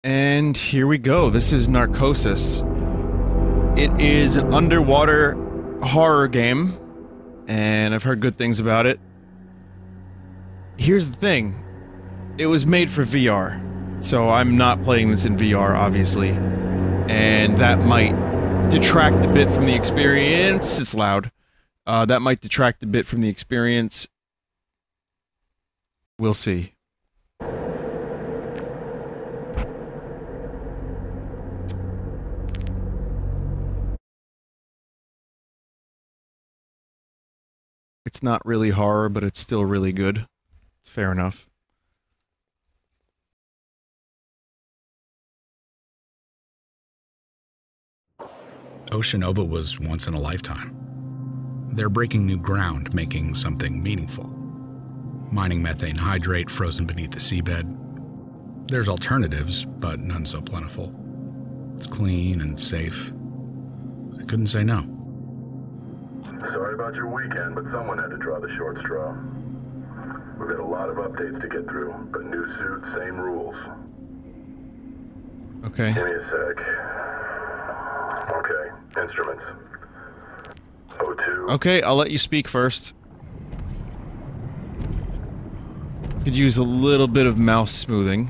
And here we go. This is Narcosis. It is an underwater horror game, and I've heard good things about it. Here's the thing. It was made for VR, so I'm not playing this in VR, obviously. And that might detract a bit from the experience. It's loud. That might detract a bit from the experience. We'll see. It's not really horror, but it's still really good. Fair enough. Oceanova was once in a lifetime. They're breaking new ground, making something meaningful. Mining methane hydrate frozen beneath the seabed. There's alternatives, but none so plentiful. It's clean and safe. I couldn't say no. Sorry about your weekend, but someone had to draw the short straw. We've got a lot of updates to get through, but new suit, same rules. Okay. Give me a sec. Okay, instruments. O2. Okay, I'll let you speak first. Could use a little bit of mouse smoothing.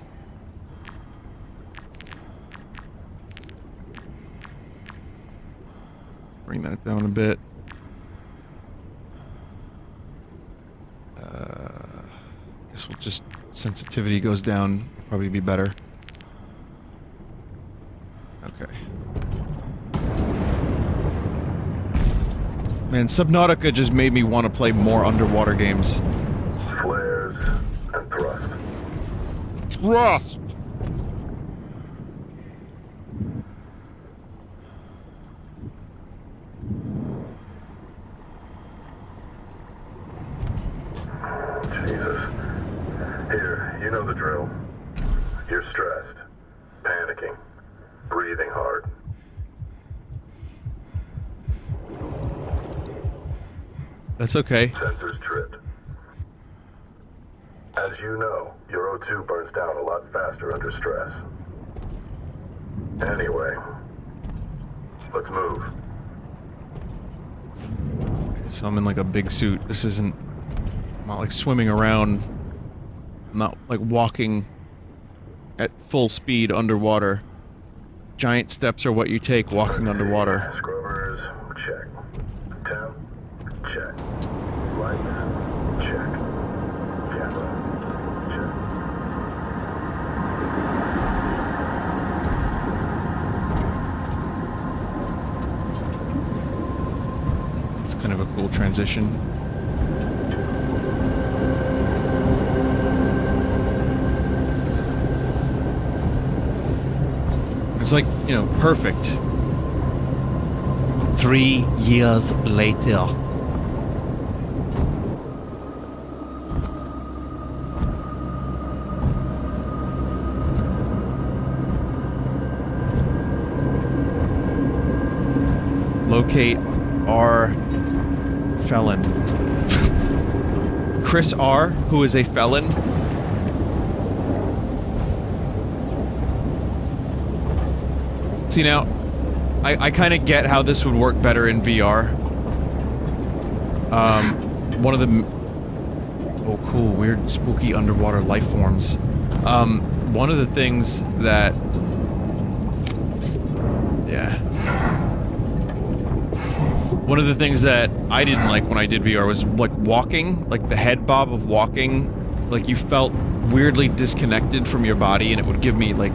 Bring that down a bit. Guess we'll just... sensitivity goes down. Probably be better. Okay. Man, Subnautica just made me want to play more underwater games. Flares and thrust. Thrust! Jesus. Here, you know the drill. You're stressed, panicking, breathing hard. That's okay. Sensors tripped. As you know, your O2 burns down a lot faster under stress. Anyway, let's move. So I'm in like a big suit. This isn't... I'm not like swimming around. I'm not like walking at full speed underwater. Giant steps are what you take walking underwater. Scrubbers, check. Temp, check. Lights, check. Camera, check. It's kind of a cool transition. It's like, you know, perfect. 3 years later. Locate our felon. Chris R., who is a felon. See now, I kind of get how this would work better in VR. One of the... Oh cool, weird spooky underwater life forms. One of the things that... Yeah. One of the things that I didn't like when I did VR was, like, walking. Like, the head bob of walking. Like, you felt weirdly disconnected from your body, and it would give me, like,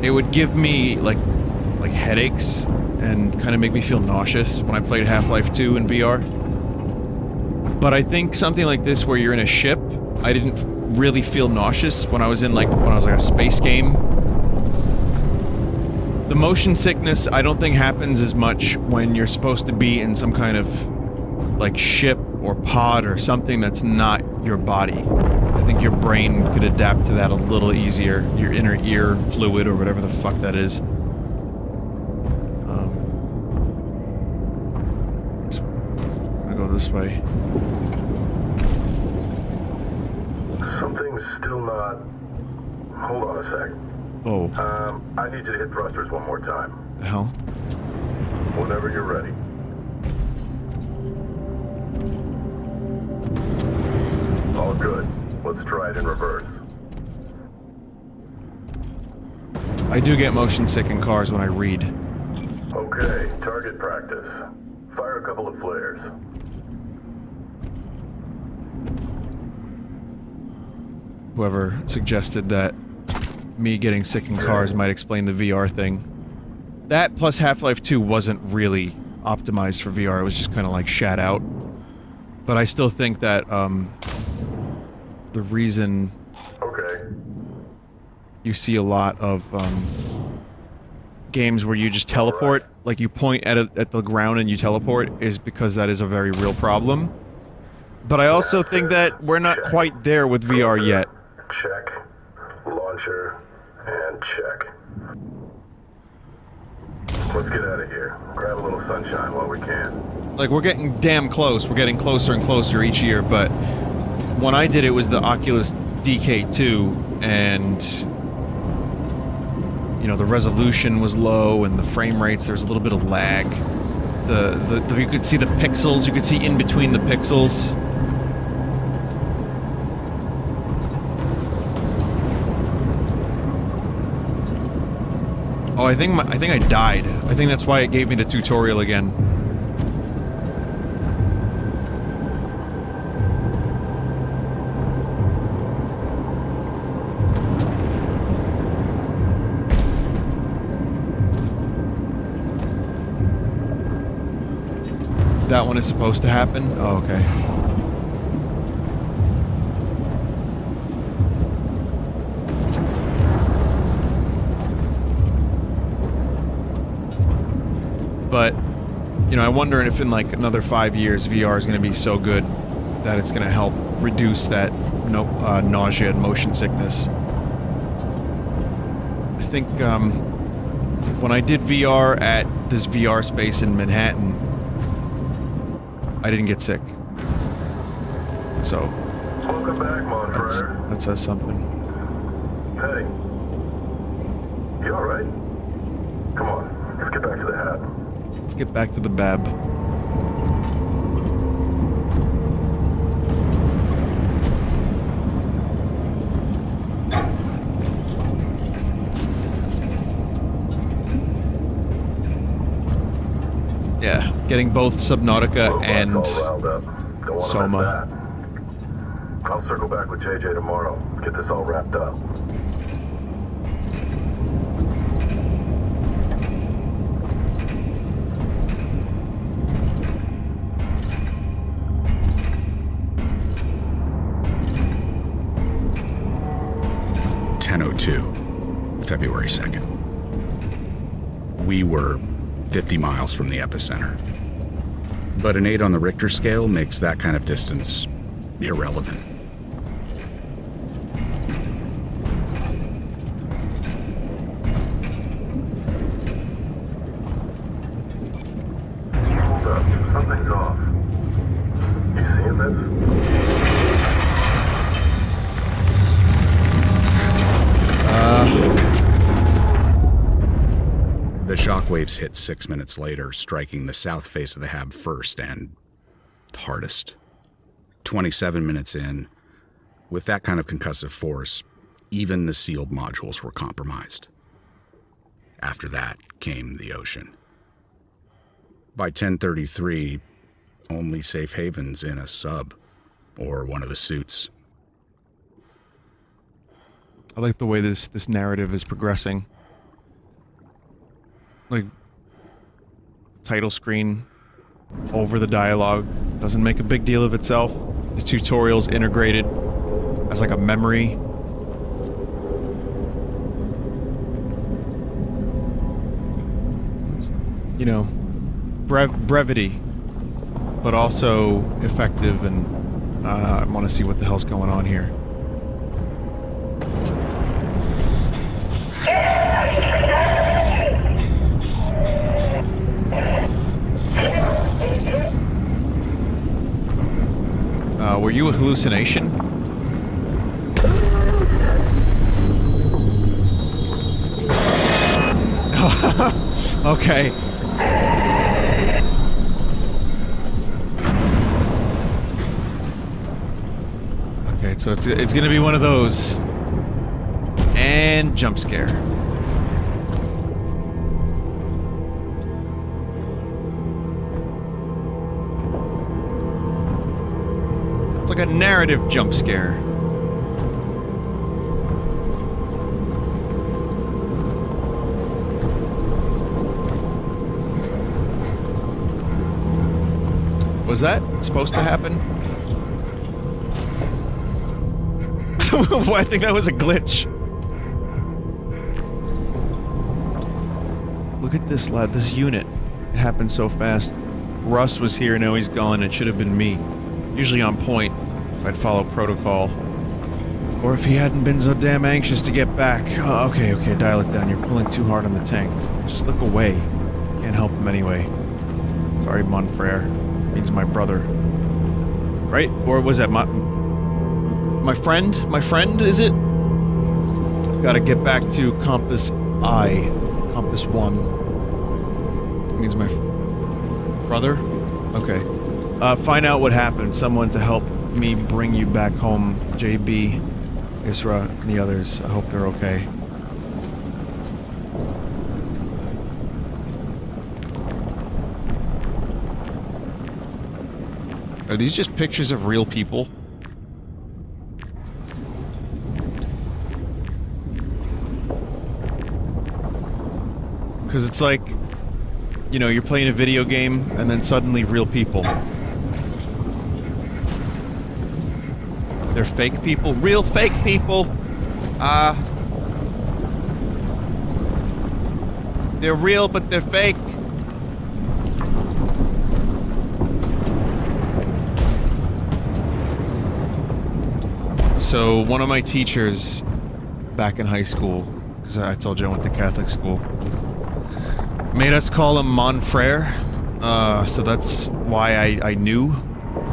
it would give me, like headaches, and kind of make me feel nauseous when I played Half-Life 2 in VR. But I think something like this, where you're in a ship, I didn't really feel nauseous when I was in, like, a space game. The motion sickness, I don't think happens as much when you're supposed to be in some kind of, like, ship or pod or something that's not your body. I think your brain could adapt to that a little easier. Your inner ear fluid or whatever the fuck that is. I'm gonna go this way. Something's still not hold on a sec. Oh. I need you to hit thrusters one more time. The hell? Whenever you're ready. All good. Let's try it in reverse. I do get motion sick in cars when I read. Okay, target practice. Fire a couple of flares. Whoever suggested that me getting sick in cars might explain the VR thing. That plus Half-Life 2 wasn't really optimized for VR, it was just kind of like shat out. But I still think that, the reason you see a lot of, games where you just teleport, like you point at the ground and you teleport, is because that is a very real problem. But I also think that we're not quite there with VR yet. Check. Launcher. And check. Let's get out of here. Grab a little sunshine while we can. Like, we're getting damn close. We're getting closer and closer each year, but when I did it was the Oculus DK2, and you know, the resolution was low and the frame rates, there's a little bit of lag. You could see the pixels, you could see in between the pixels. Oh, I think I died. I think that's why it gave me the tutorial again. That one is supposed to happen? Oh, okay. But, you know, I wonder if in like another 5 years VR is going to be so good that it's going to help reduce that nausea and motion sickness. I think when I did VR at this VR space in Manhattan, I didn't get sick. So, welcome back, Monfrere. That says something. Hey. You alright? Come on, let's get back to the hab. Let's get back to the Bab. Yeah, getting both Subnautica and Soma. I'll circle back with JJ tomorrow. Get this all wrapped up. February 2nd. We were 50 miles from the epicenter. But an 8 on the Richter scale makes that kind of distance irrelevant. Hold up. Something's off. You seeing this? The shockwaves hit 6 minutes later, striking the south face of the hab first and hardest. 27 minutes in, with that kind of concussive force, even the sealed modules were compromised. After that came the ocean. By 10:33, only safe havens in a sub or one of the suits. I like the way this narrative is progressing. Like, title screen over the dialogue doesn't make a big deal of itself. The tutorial's integrated as like a memory. It's, you know, brevity, but also effective, and I want to see what the hell's going on here. Were you a hallucination? Okay. Okay, so it's gonna be one of those. And jump scare. It's like a narrative jump scare. Was that supposed to happen? Well, I think that was a glitch. Look at this, lad. This unit. It happened so fast. Russ was here, now he's gone. It should have been me. Usually on point, if I'd follow protocol. Or if he hadn't been so damn anxious to get back. Oh, okay, okay, dial it down. You're pulling too hard on the tank. Just look away. Can't help him anyway. Sorry, mon frere. Means my brother. Right? Or was that my friend? My friend, is it? Gotta get back to Compass I. Compass 1. It means my brother? Okay. Find out what happened. Someone to help me bring you back home. JB, Isra, and the others. I hope they're okay. Are these just pictures of real people? Because it's like, you know, you're playing a video game, and then suddenly real people. They're fake people? Real fake people! They're real, but they're fake. So, one of my teachers back in high school, because I told you I went to Catholic school, made us call him mon frere, so that's why I knew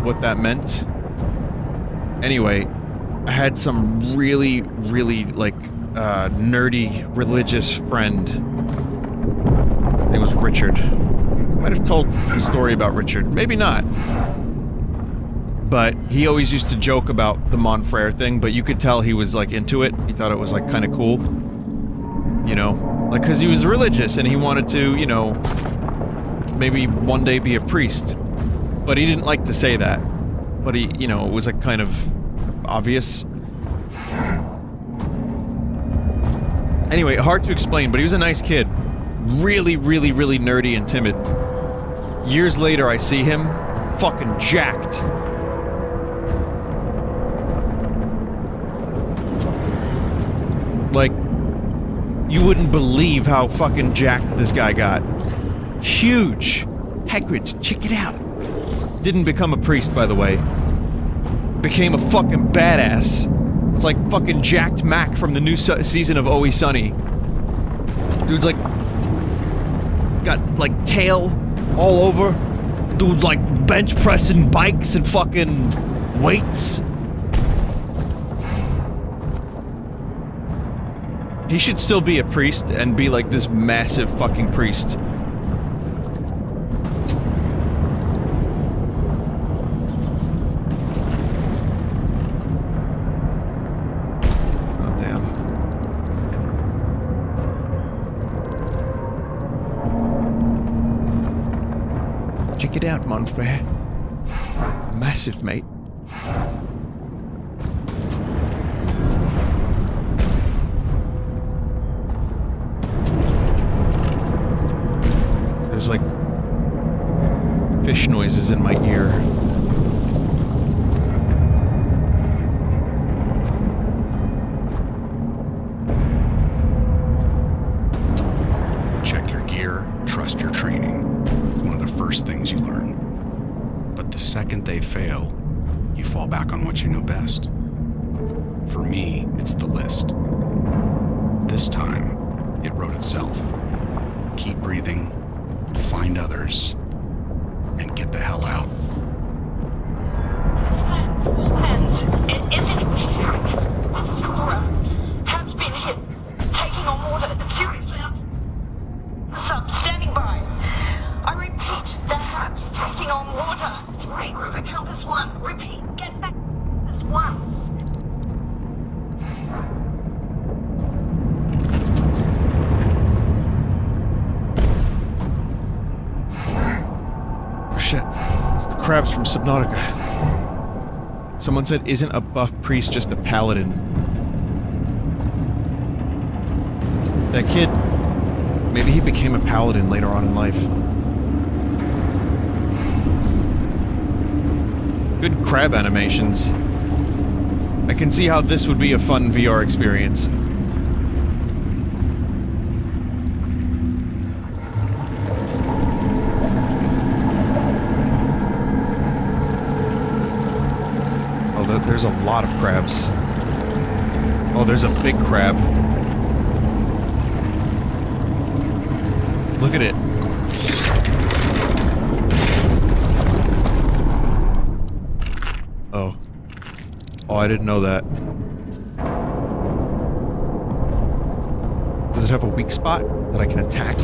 what that meant. Anyway, I had some really, like, nerdy religious friend. His name was Richard. I might have told the story about Richard, maybe not. But he always used to joke about the mon frere thing, but you could tell he was, like, into it. He thought it was, like, kind of cool. You know? Like, because he was religious and he wanted to, you know, maybe one day be a priest. But he didn't like to say that. But he, you know, it was, like, kind of obvious. Anyway, hard to explain, but he was a nice kid. Really, really, really nerdy and timid. Years later, I see him, fucking jacked. Like, you wouldn't believe how fucking jacked this guy got. Huge. Hagrid, check it out. Didn't become a priest, by the way. Became a fucking badass. It's like fucking jacked Mac from the new season of Always Sunny. Dude's like... got, like, tail all over. Dude's like bench pressing bikes and fucking weights. He should still be a priest and be like this massive fucking priest. Oh, damn. Check it out, mon frere. Massive, mate. There's like fish noises in my ear. Check your gear, trust your training. It's one of the first things you learn. But the second they fail, you fall back on what you know best. For me, it's the list. This time, it wrote itself. Keep breathing. Find others, and get the hell out. All hands, has been hit. Taking on water. Seriously, crabs from Subnautica. Someone said, isn't a buff priest just a paladin? That kid, maybe he became a paladin later on in life. Good crab animations. I can see how this would be a fun VR experience. Oh, there's a lot of crabs. Oh, there's a big crab. Look at it. Oh. Oh, I didn't know that. Does it have a weak spot that I can attack?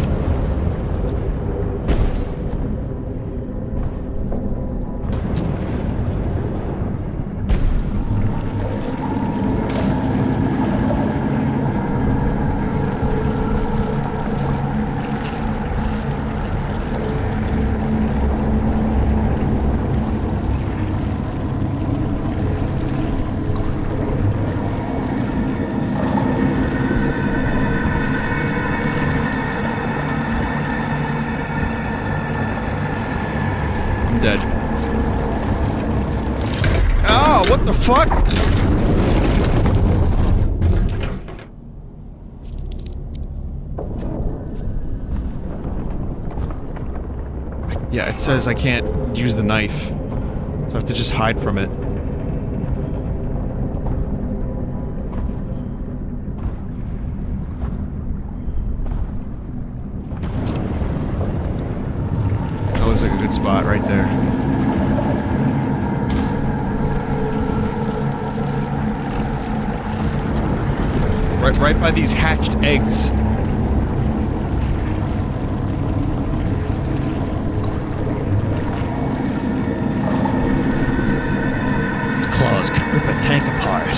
Dead. Oh, what the fuck? Yeah, it says I can't use the knife, so I have to just hide from it. Looks like a good spot right there. Right by these hatched eggs. Its claws could rip a tank apart.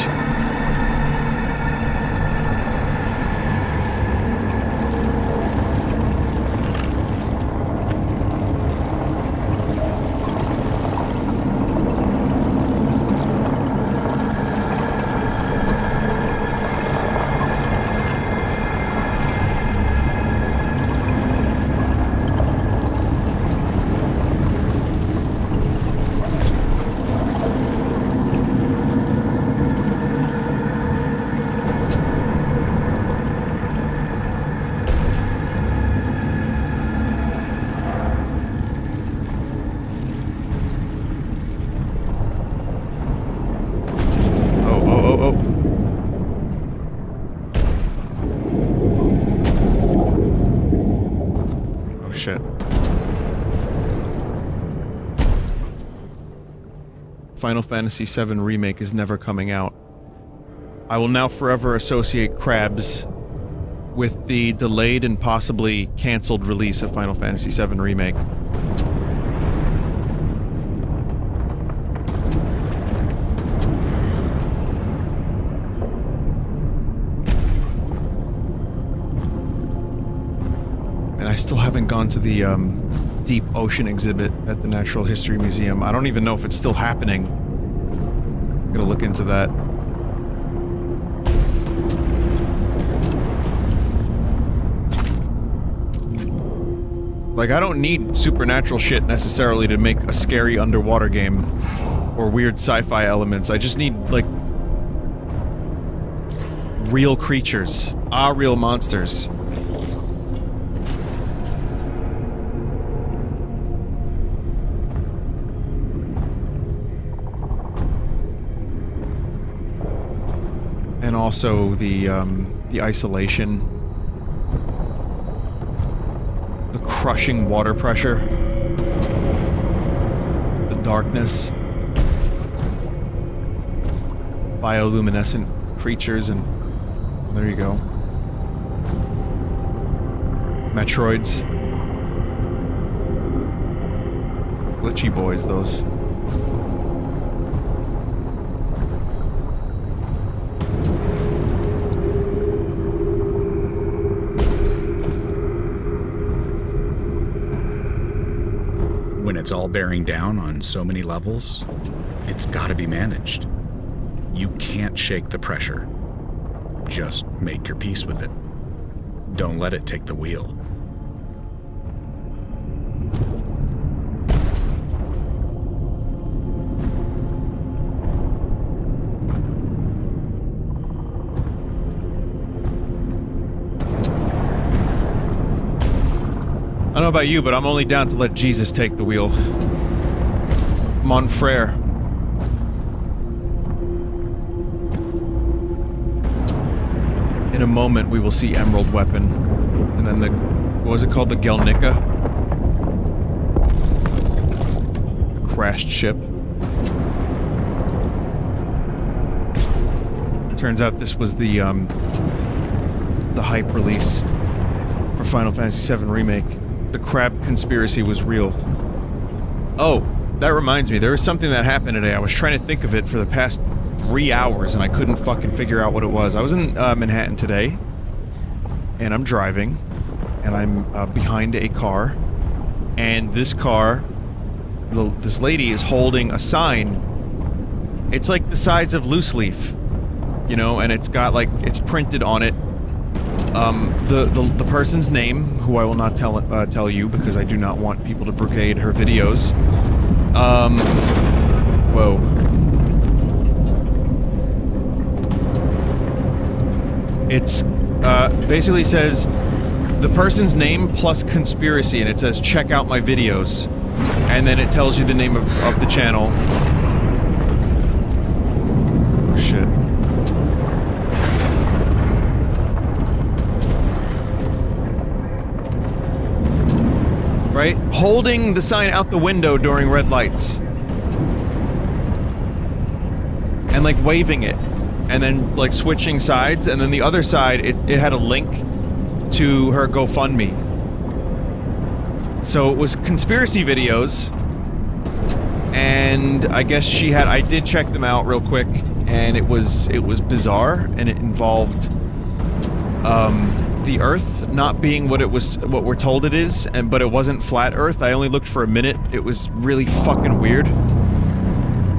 Final Fantasy VII Remake is never coming out. I will now forever associate crabs with the delayed and possibly cancelled release of Final Fantasy VII Remake. And I still haven't gone to the, Deep Ocean exhibit at the Natural History Museum. I don't even know if it's still happening. Gotta look into that. Like, I don't need supernatural shit necessarily to make a scary underwater game or weird sci-fi elements. I just need, like, real creatures. Real monsters. And also the isolation. The crushing water pressure. The darkness. Bioluminescent creatures and... there you go. Metroids. Glitchy boys, those. it's all bearing down on so many levels, it's gotta be managed. You can't shake the pressure. Just make your peace with it. Don't let it take the wheel. I don't know about you, but I'm only down to let Jesus take the wheel. Mon frere. In a moment, we will see Emerald Weapon. And then the... what was it called? The Gelnicka? The crashed ship. Turns out this was the hype release for Final Fantasy VII Remake. The crab conspiracy was real. Oh, that reminds me, there was something that happened today. I was trying to think of it for the past 3 hours and I couldn't fucking figure out what it was. I was in Manhattan today, and I'm driving, and I'm behind a car, and this car, this lady is holding a sign. It's like the size of loose leaf, you know, and it's got like, it's printed on it. The person's name, who I will not tell you because I do not want people to brigade her videos. Whoa. It's, basically says the person's name plus conspiracy, and it says check out my videos. And then it tells you the name of the channel. Oh shit. Right? Holding the sign out the window during red lights. And like waving it. And then like switching sides, and then the other side, it had a link to her GoFundMe. So it was conspiracy videos. And I guess she had, I did check them out real quick, and it was bizarre, and it involved the Earth not being what we're told it is, but it wasn't flat Earth. I only looked for a minute. It was really fucking weird.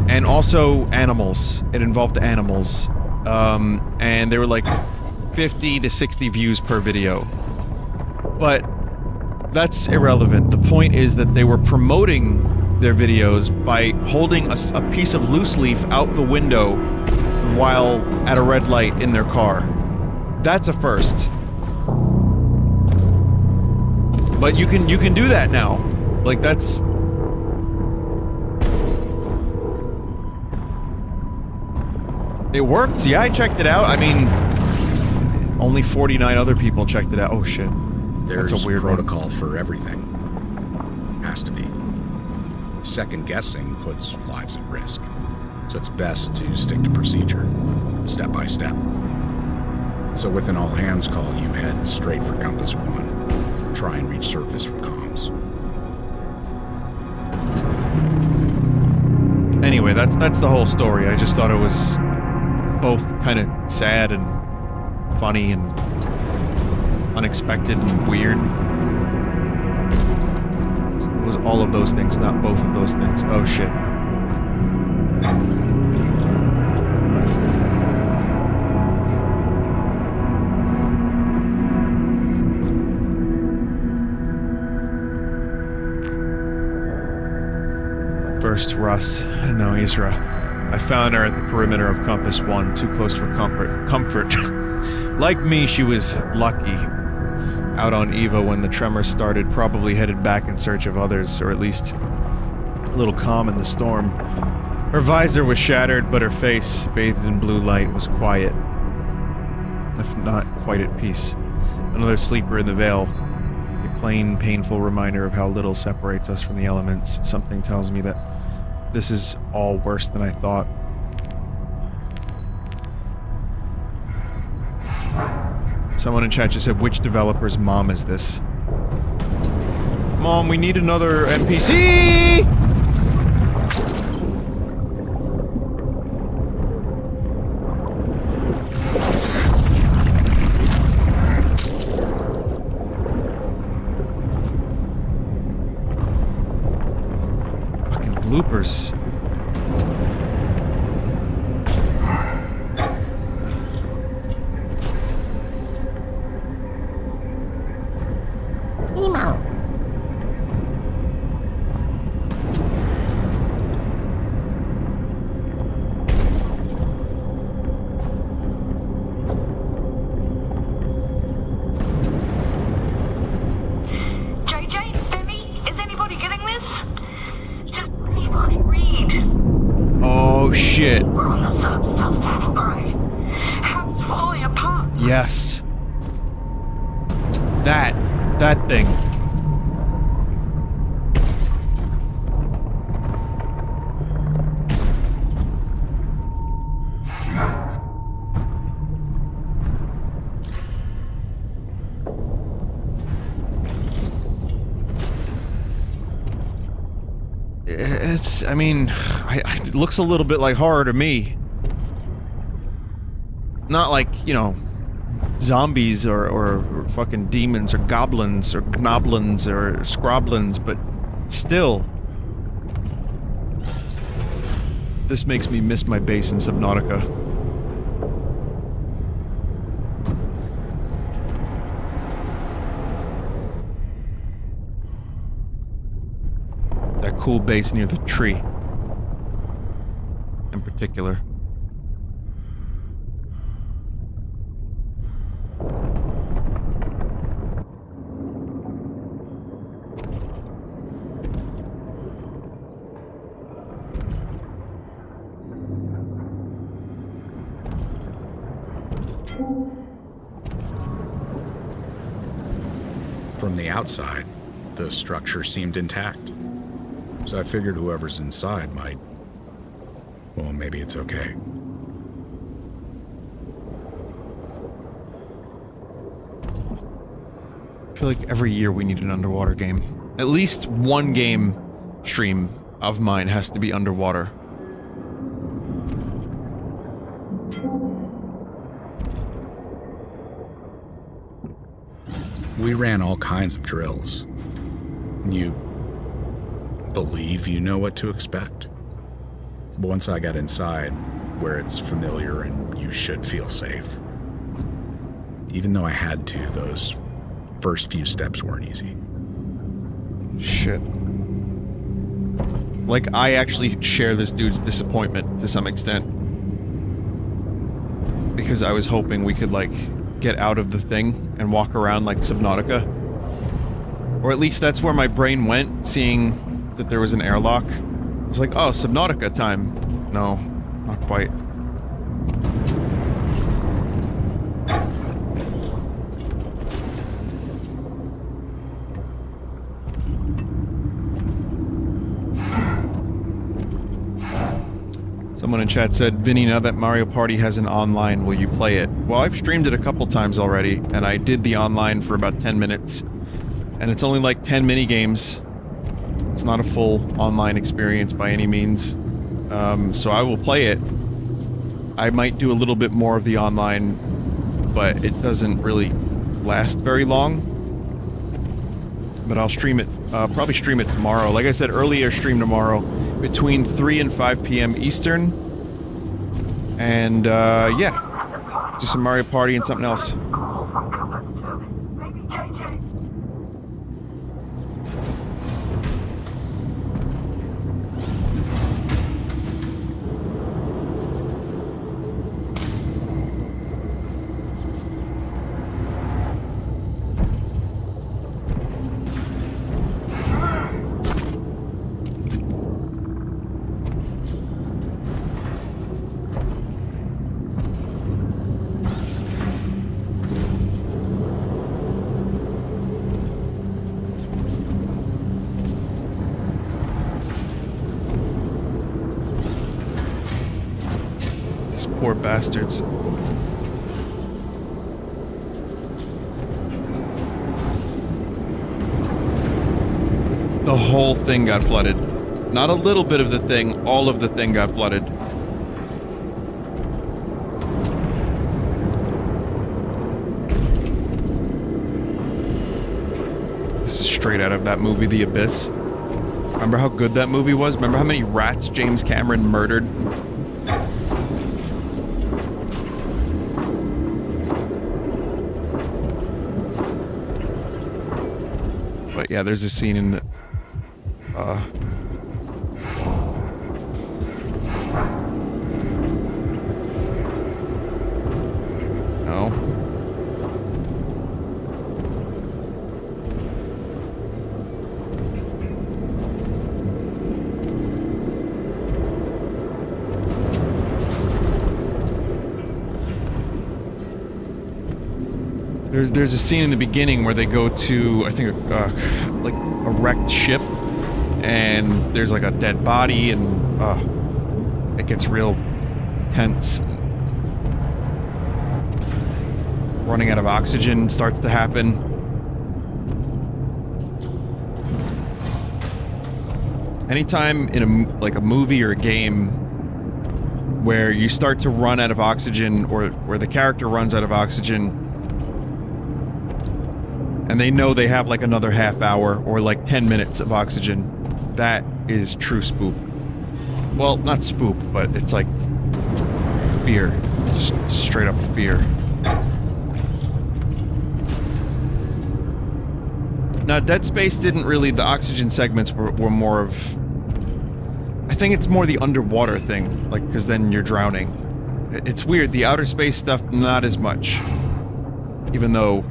And also animals. It involved animals. And they were like 50 to 60 views per video. But that's irrelevant. The point is that they were promoting their videos by holding a piece of loose leaf out the window while at a red light in their car. That's a first. But you can do that now. Like, that's... It worked, yeah, I checked it out. I mean, only 49 other people checked it out. Oh shit. There's that's a weird protocol one. for everything. Has to be. Second guessing puts lives at risk. So it's best to stick to procedure, step by step. So with an all-hands call, you head straight for Compass 1. Try and reach surface from comms. Anyway, that's the whole story. I just thought it was both kind of sad and funny and unexpected and weird. It was all of those things, not both of those things. Oh shit. First Russ, and now Isra. I found her at the perimeter of Compass 1, too close for comfort. Like me, she was lucky. Out on Eva when the tremor started, probably headed back in search of others, or at least a little calm in the storm. Her visor was shattered, but her face, bathed in blue light, was quiet. If not quite at peace. Another sleeper in the Vale. A plain, painful reminder of how little separates us from the elements. Something tells me that this is all worse than I thought. Someone in chat just said, which developer's mom is this? Mom, we need another NPC! bloopers. Emo. Oh shit. Yes. That thing. It's, I mean, it looks a little bit like horror to me. Not like, you know, zombies or fucking demons or goblins or gnoblins or scroblins, but still. This makes me miss my base in Subnautica. That cool base near the tree. In particular. From the outside, the structure seemed intact. So I figured whoever's inside might... well, maybe it's okay. I feel like every year we need an underwater game. At least one game stream of mine has to be underwater. We ran all kinds of drills. And you believe you know what to expect. But once I got inside, where it's familiar and you should feel safe, even though I had to, those first few steps weren't easy. Shit. Like, I actually share this dude's disappointment to some extent. Because I was hoping we could, like, get out of the thing and walk around like Subnautica. Or at least that's where my brain went, seeing that there was an airlock. I was like, oh, Subnautica time. No, not quite. Someone in chat said, Vinny, now that Mario Party has an online, will you play it? Well, I've streamed it a couple times already, and I did the online for about 10 minutes. And it's only like 10 mini-games. It's not a full online experience by any means. So I will play it. I might do a little bit more of the online, but it doesn't really last very long. But I'll stream it, probably stream it tomorrow. Like I said earlier, stream tomorrow between 3 and 5 p.m. Eastern. And, yeah. Do some Mario Party and something else. Poor bastards. The whole thing got flooded. Not a little bit of the thing, all of the thing got flooded. This is straight out of that movie, The Abyss. Remember how good that movie was? Remember how many rats James Cameron murdered? But yeah, there's a scene in the... No. There's a scene in the beginning where they go to, I think, like a wrecked ship, and there's like a dead body, and it gets real tense. Running out of oxygen starts to happen. Anytime in a movie or a game where you start to run out of oxygen, or where the character runs out of oxygen, and they know they have like another half hour or like 10 minutes of oxygen, that is true spoop. Well, not spoop, but it's like fear. Just straight up fear. Now, Dead Space didn't really... the oxygen segments were more of... I think it's more the underwater thing, like, because then you're drowning. It's weird, the outer space stuff, not as much. Even though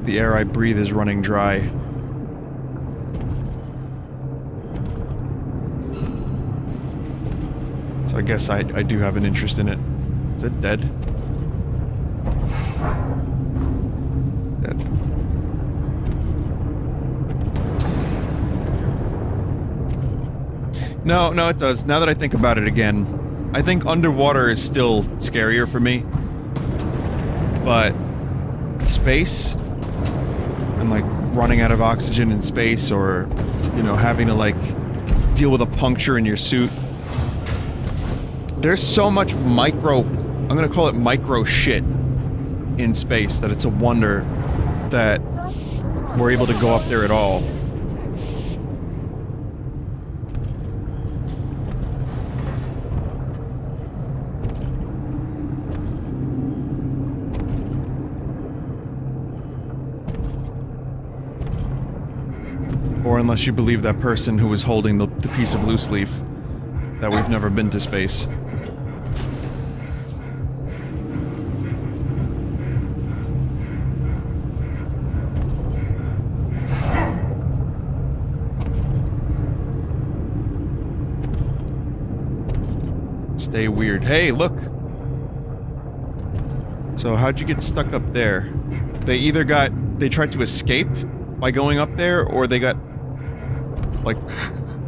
the air I breathe is running dry. So I guess I do have an interest in it. Is it dead? Dead. No, no, it does. Now that I think about it again, I think underwater is still scarier for me. But space, and like running out of oxygen in space, or, you know, having to like deal with a puncture in your suit. There's so much micro, I'm gonna call it micro shit in space, that it's a wonder that we're able to go up there at all. Or unless you believe that person who was holding the piece of loose leaf, that we've never been to space. Stay weird. Hey, look! So how'd you get stuck up there? They either they tried to escape by going up there, or they got like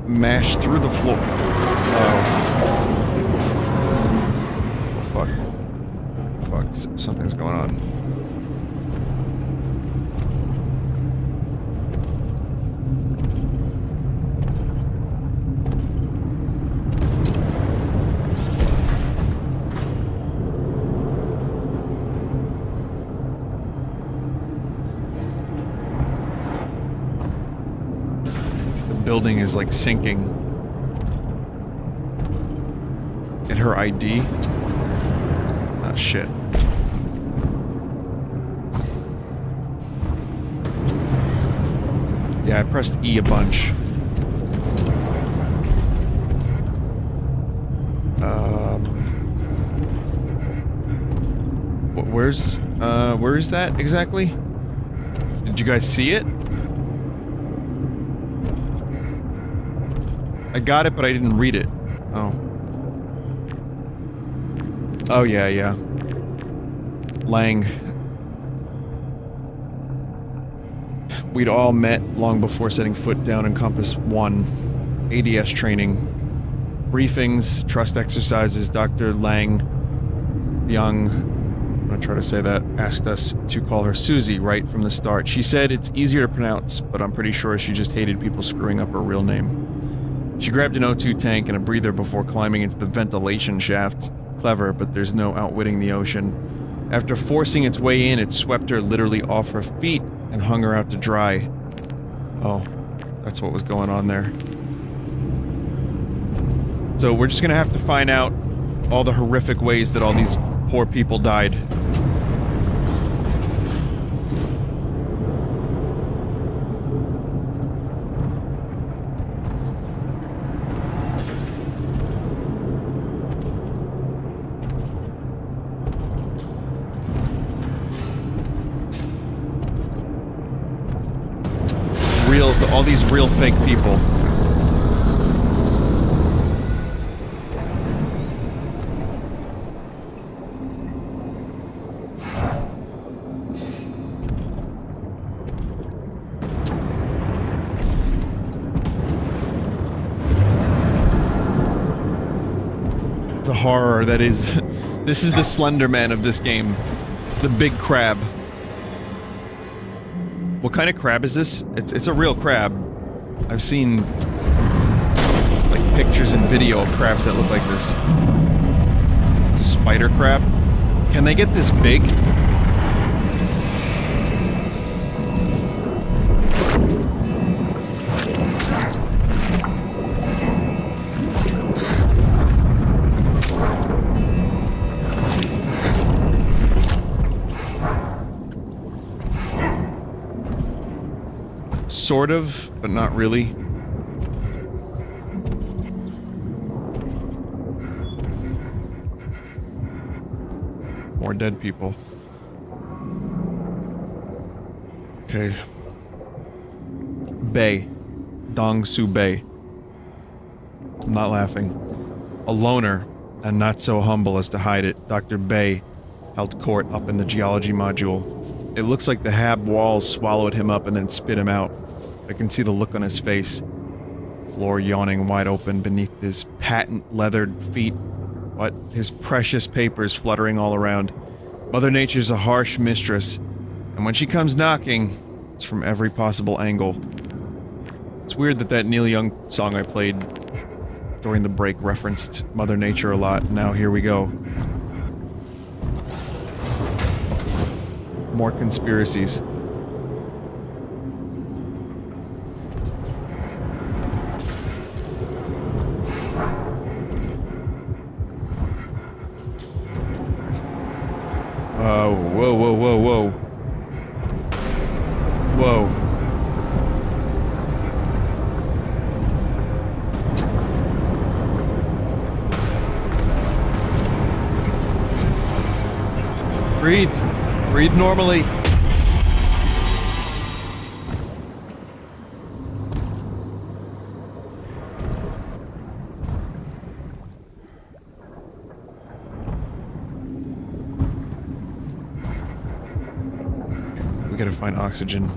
mashed through the floor. Oh. Fuck. Fuck, something's going on. Building is like sinking. Get her ID. Oh shit. Yeah, I pressed E a bunch. Where is that exactly? Did you guys see it? I got it, but I didn't read it. Oh. Oh, yeah, yeah. Lang. We'd all met long before setting foot down in Compass 1. ADS training. Briefings, trust exercises. Dr. Lang Young, I'm gonna try to say that, asked us to call her Susie right from the start. She said it's easier to pronounce, but I'm pretty sure she just hated people screwing up her real name. She grabbed an O2 tank and a breather before climbing into the ventilation shaft. Clever, but there's no outwitting the ocean. After forcing its way in, it swept her literally off her feet and hung her out to dry. Oh. That's what was going on there. So we're just gonna have to find out all the horrific ways that all these poor people died. All these real fake people. The horror that is... This is the Slender Man of this game. The big crab. What kind of crab is this? It's a real crab. I've seen like pictures and video of crabs that look like this. It's a spider crab. Can they get this big? Sort of, but not really. More dead people. Okay. Bay. Dong Su Bay. I'm not laughing. A loner, and not so humble as to hide it, Dr. Bay held court up in the geology module. It looks like the hab walls swallowed him up and then spit him out. I can see the look on his face. Floor yawning wide open beneath his patent leathered feet. What? His precious papers fluttering all around. Mother Nature's a harsh mistress, and when she comes knocking, it's from every possible angle. It's weird that that Neil Young song I played during the break referenced Mother Nature a lot. Now here we go. More conspiracies. Whoa, whoa, whoa, whoa. Whoa. Breathe. Breathe normally. Gotta find oxygen.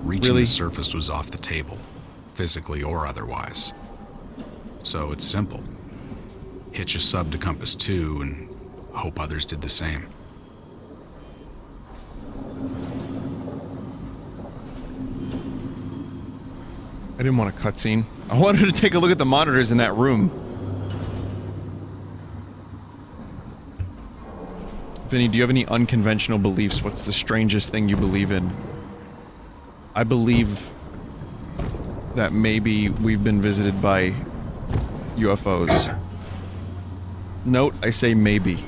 Reaching the surface was off the table, physically or otherwise. So it's simple. Hitch a sub to Compass 2 and hope others did the same. I didn't want a cutscene. I wanted to take a look at the monitors in that room. Vinny, do you have any unconventional beliefs? What's the strangest thing you believe in? I believe that maybe we've been visited by UFOs. Note, I say maybe.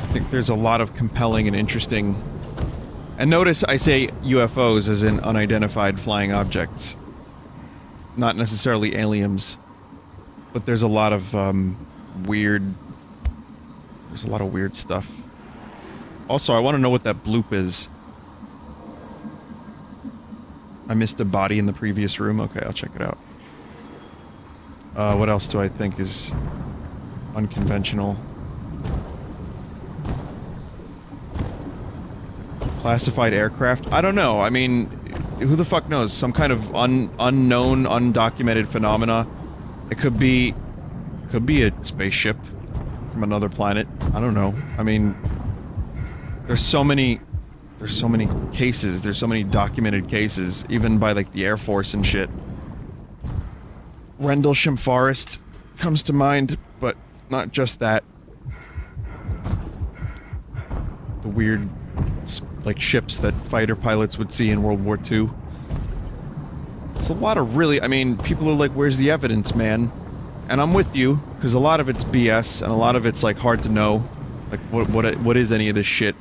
I think there's a lot of compelling and interesting... And notice I say UFOs as in unidentified flying objects. Not necessarily aliens. But there's a lot of, weird... There's a lot of weird stuff. Also, I want to know what that bloop is. I missed a body in the previous room. Okay, I'll check it out. What else do I think is unconventional? Classified aircraft? I don't know. I mean, who the fuck knows? Some kind of unknown, undocumented phenomena. It could be a spaceship from another planet. I don't know. I mean, there's so many cases, there's so many documented cases, even by like the Air Force and shit. Rendlesham Forest comes to mind, but not just that. The weird, like, ships that fighter pilots would see in World War II. It's a lot of really, I mean, people are like, where's the evidence, man? And I'm with you, because a lot of it's BS, and a lot of it's, like, hard to know. Like, what is any of this shit?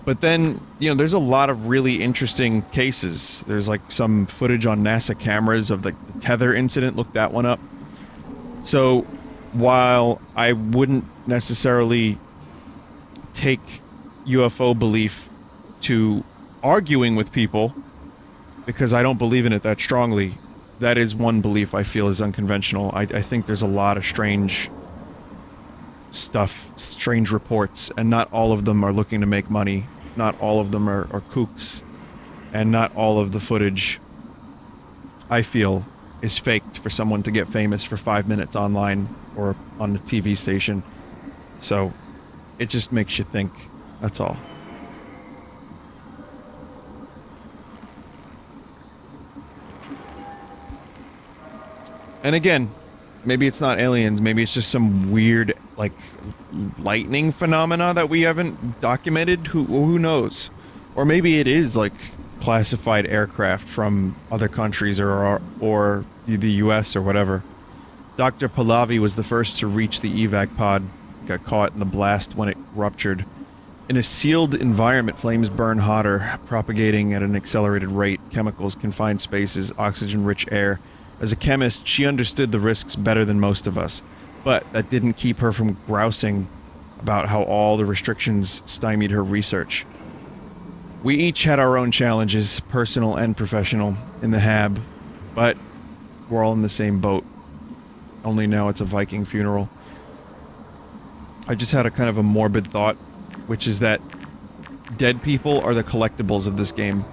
But then, you know, there's a lot of really interesting cases. There's, like, some footage on NASA cameras of, like, the Tether incident. Look that one up. So, while I wouldn't necessarily take UFO belief to arguing with people, because I don't believe in it that strongly, that is one belief I feel is unconventional. I think there's a lot of strange stuff, strange reports, and not all of them are looking to make money. Not all of them are kooks. And not all of the footage, I feel, is faked for someone to get famous for 5 minutes online or on a TV station. So, it just makes you think. That's all. And again, maybe it's not aliens, maybe it's just some weird, like, lightning phenomena that we haven't documented, who knows? Or maybe it is, like, classified aircraft from other countries or the US or whatever. Dr. Pahlavi was the first to reach the evac pod, got caught in the blast when it ruptured. In a sealed environment, flames burn hotter, propagating at an accelerated rate. Chemicals, confined spaces, oxygen-rich air. As a chemist, she understood the risks better than most of us, but that didn't keep her from grousing about how all the restrictions stymied her research. We each had our own challenges, personal and professional, in the Hab, but we're all in the same boat. Only now it's a Viking funeral. I just had a kind of a morbid thought, which is that dead people are the collectibles of this game.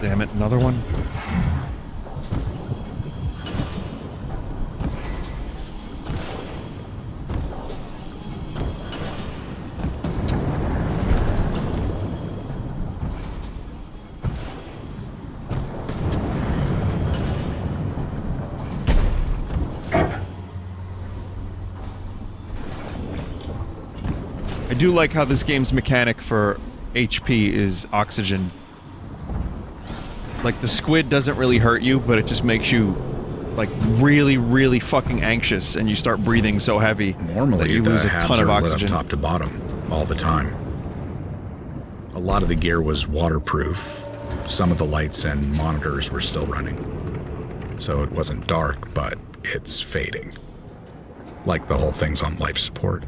Damn it, another one? I do like how this game's mechanic for HP is oxygen. Like, the squid doesn't really hurt you, but it just makes you, like, really, really fucking anxious, and you start breathing so heavy that you lose a ton of oxygen. Lit up top to bottom, all the time. A lot of the gear was waterproof. Some of the lights and monitors were still running. So it wasn't dark, but it's fading. Like the whole thing's on life support.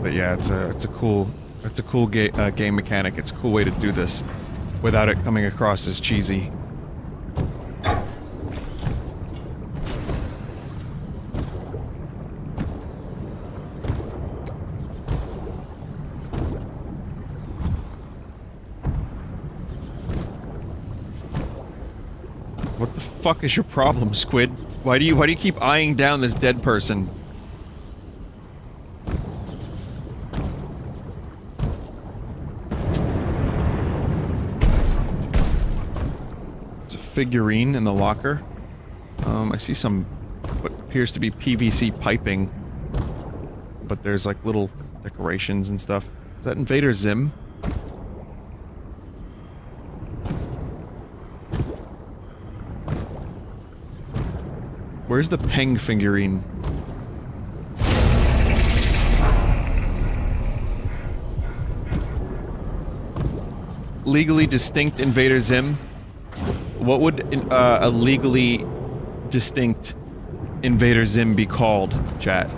But yeah, it's a cool game mechanic. It's a cool way to do this without it coming across as cheesy. What the fuck is your problem, Squid? Why do you keep eyeing down this dead person? Figurine in the locker. I see some what appears to be PVC piping, but there's like little decorations and stuff. Is that Invader Zim? Where's the Peng figurine? Legally distinct Invader Zim? What would a legally distinct Invader Zim be called, chat.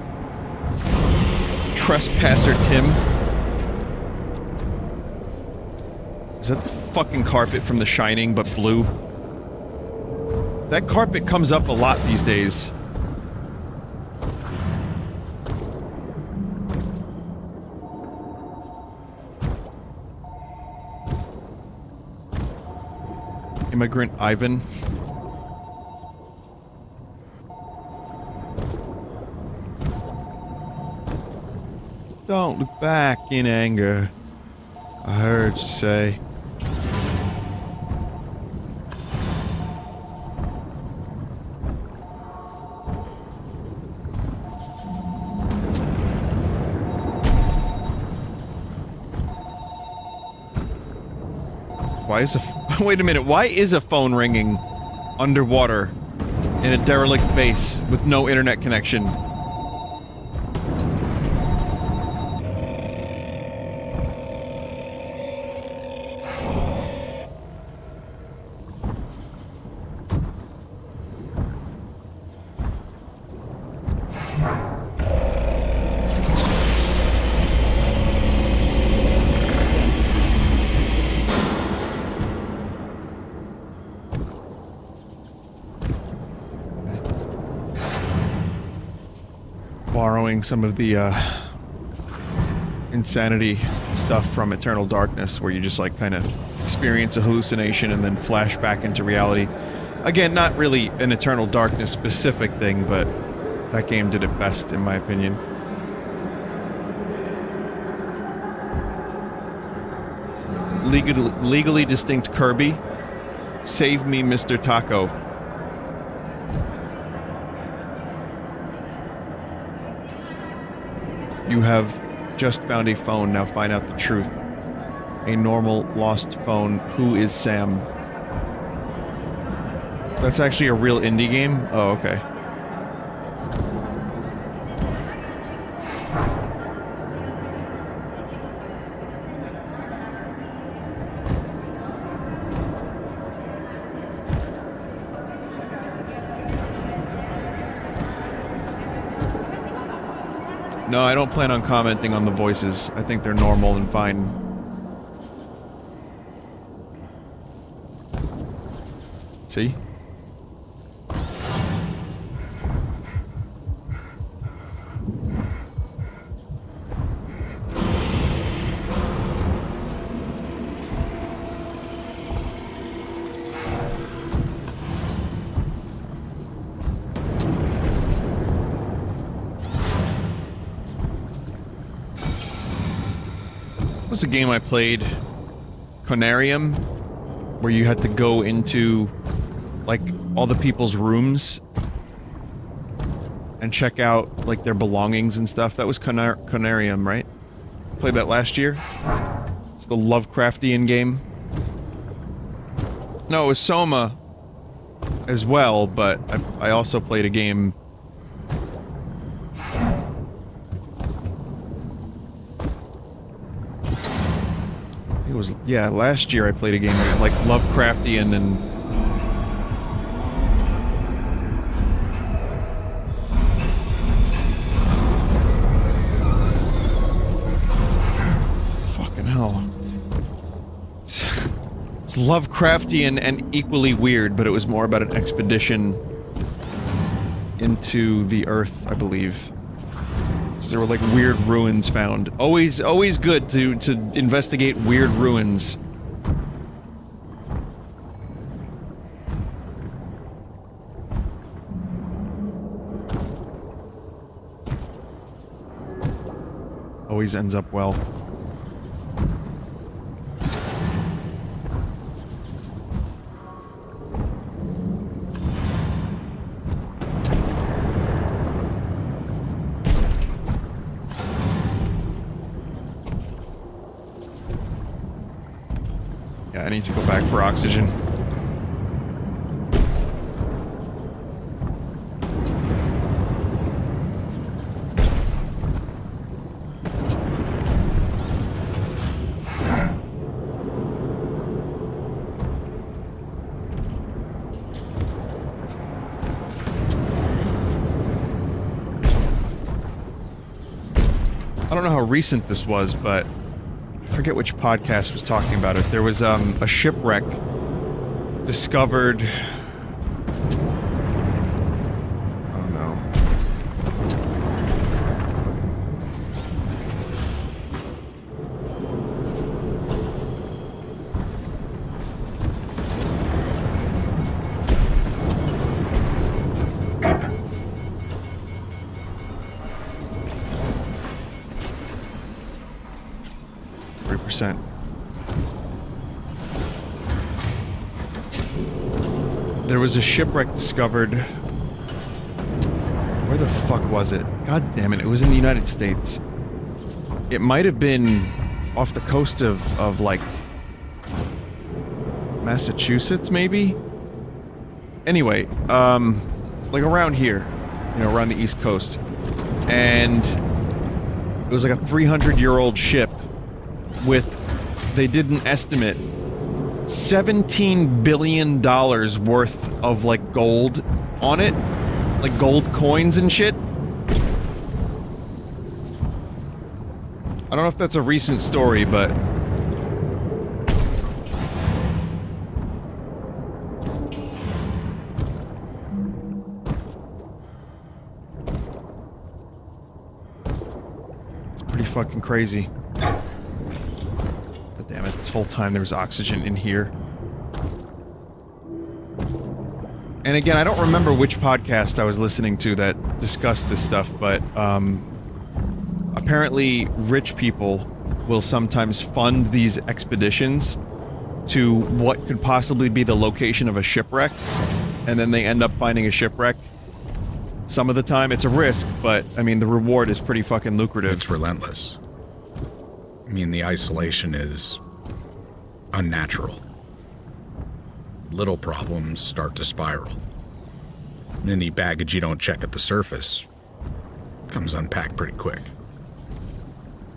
Trespasser Tim. Is that the fucking carpet from The Shining, but blue? That carpet comes up a lot these days. Immigrant Ivan. Don't look back in anger. I heard you say. Why is wait a minute, why is a phone ringing underwater in a derelict base with no internet connection? Borrowing some of the insanity stuff from Eternal Darkness, where you just like kind of experience a hallucination and then flash back into reality. Again, not really an Eternal Darkness specific thing, but that game did it best in my opinion. Legally distinct Kirby. Save me, Mr. Taco. You have just found a phone, now find out the truth. A normal, lost phone. Who is Sam? That's actually a real indie game? Oh, okay. No, I don't plan on commenting on the voices. I think they're normal and fine. See? Was a game I played, Conarium, where you had to go into like all the people's rooms and check out like their belongings and stuff. That was Conarium, right? Played that last year. It's the Lovecraftian game. No, it was Soma as well, but I also played a game. It was, yeah, last year I played a game that was like Lovecraftian and... Fucking hell. It's Lovecraftian and equally weird, but it was more about an expedition into the Earth, I believe. There were like weird ruins found. Always good to investigate weird ruins. Always ends up well. I need to go back for oxygen. don't know how recent this was, but I forget which podcast was talking about it. There was a shipwreck discovered. Oh no. 3%. There was a shipwreck discovered. Where the fuck was it? God damn it, it was in the United States. It might have been off the coast of like Massachusetts, maybe? Anyway, like around here, you know, around the East Coast. And it was like a 300-year-old ship with, they did an estimate, $17 billion worth of, like, gold on it. Like, gold coins and shit. I don't know if that's a recent story, but... it's pretty fucking crazy. God damn it, this whole time there was oxygen in here. And again, I don't remember which podcast I was listening to that discussed this stuff, but, apparently rich people will sometimes fund these expeditions to what could possibly be the location of a shipwreck, and then they end up finding a shipwreck. Some of the time it's a risk, but, I mean, the reward is pretty fucking lucrative. It's relentless. I mean, the isolation is unnatural. Little problems start to spiral. And any baggage you don't check at the surface comes unpacked pretty quick.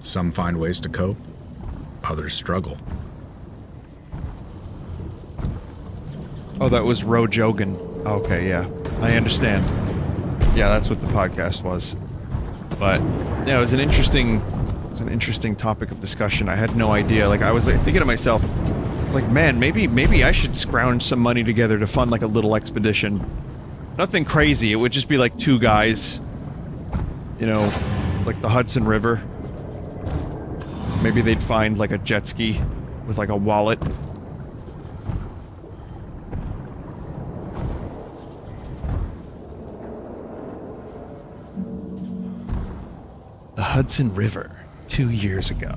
Some find ways to cope, others struggle. Oh, that was Ro Jogan. Okay, yeah. I understand. Yeah, that's what the podcast was. But, yeah, it was an interesting topic of discussion. I had no idea. Like, I was like, thinking to myself, like, man, maybe I should scrounge some money together to fund, like, a little expedition. Nothing crazy. It would just be, like, 2 guys. You know, like the Hudson River. Maybe they'd find, like, a jet ski with, like, a wallet. The Hudson River, 2 years ago.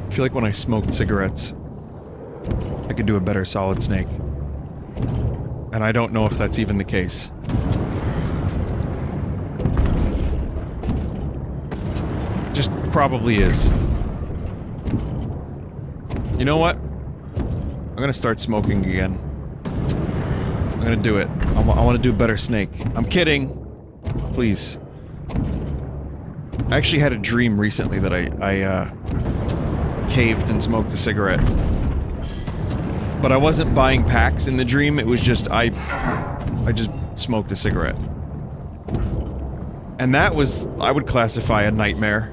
I feel like when I smoked cigarettes, I could do a better Solid Snake. And I don't know if that's even the case. Just probably is. You know what? I'm gonna start smoking again. I'm gonna do it. I want to do a better Snake. I'm kidding. Please. I actually had a dream recently that I caved and smoked a cigarette. But I wasn't buying packs in the dream, it was just, I just smoked a cigarette. And that was, I would classify a nightmare.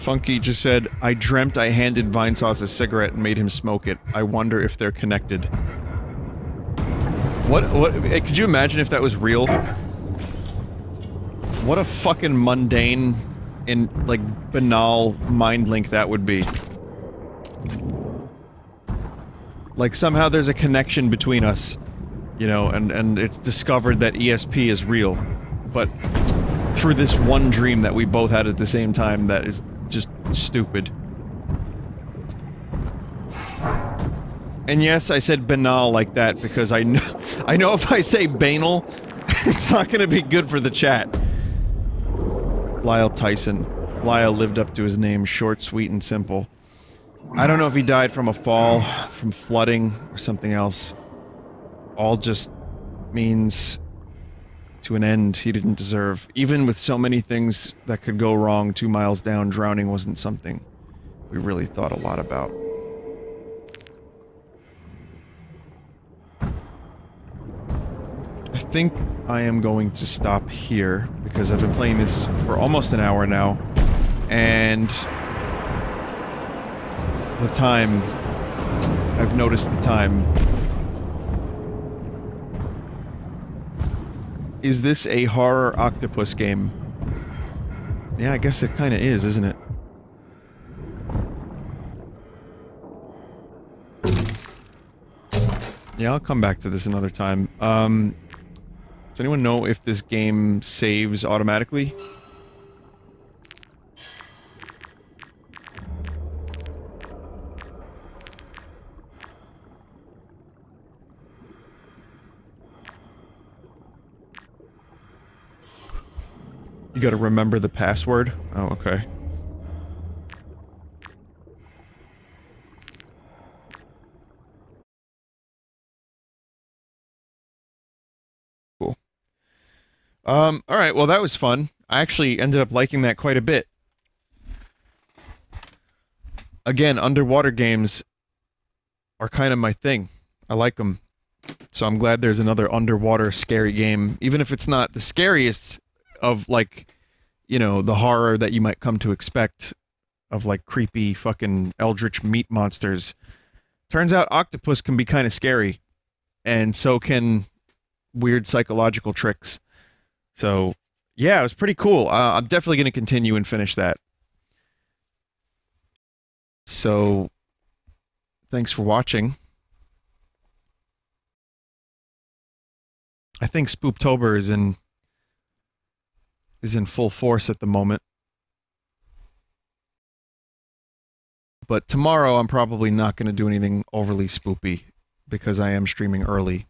Funky just said, I dreamt I handed Vinesauce a cigarette and made him smoke it. I wonder if they're connected. What, could you imagine if that was real? What a fucking mundane and, like, banal mind link that would be. Like, somehow there's a connection between us, you know, and it's discovered that ESP is real. But through this one dream that we both had at the same time that is just stupid. And yes, I said banal like that because I know if I say banal, it's not gonna be good for the chat. Lyle Tyson. Lyle lived up to his name, short, sweet, and simple. I don't know if he died from a fall, from flooding, or something else. All just means to an end he didn't deserve. Even with so many things that could go wrong 2 miles down, drowning wasn't something we really thought a lot about. I think I am going to stop here, because I've been playing this for almost an hour now, and the time, I've noticed the time. Is this a horror octopus game? Yeah, I guess it kinda is, isn't it? Yeah, I'll come back to this another time. Does anyone know if this game saves automatically? You gotta remember the password? Oh, okay. Cool. Alright, well that was fun. I actually ended up liking that quite a bit. Again, underwater games are kind of my thing. I like them. So I'm glad there's another underwater scary game, even if it's not the scariest of, like, you know, the horror that you might come to expect of, like, creepy fucking eldritch meat monsters. Turns out octopus can be kind of scary, and so can weird psychological tricks. So, yeah, it was pretty cool. I'm definitely going to continue and finish that. So, thanks for watching. I think Spooptober is in full force at the moment. But tomorrow I'm probably not going to do anything overly spoopy, because I am streaming early.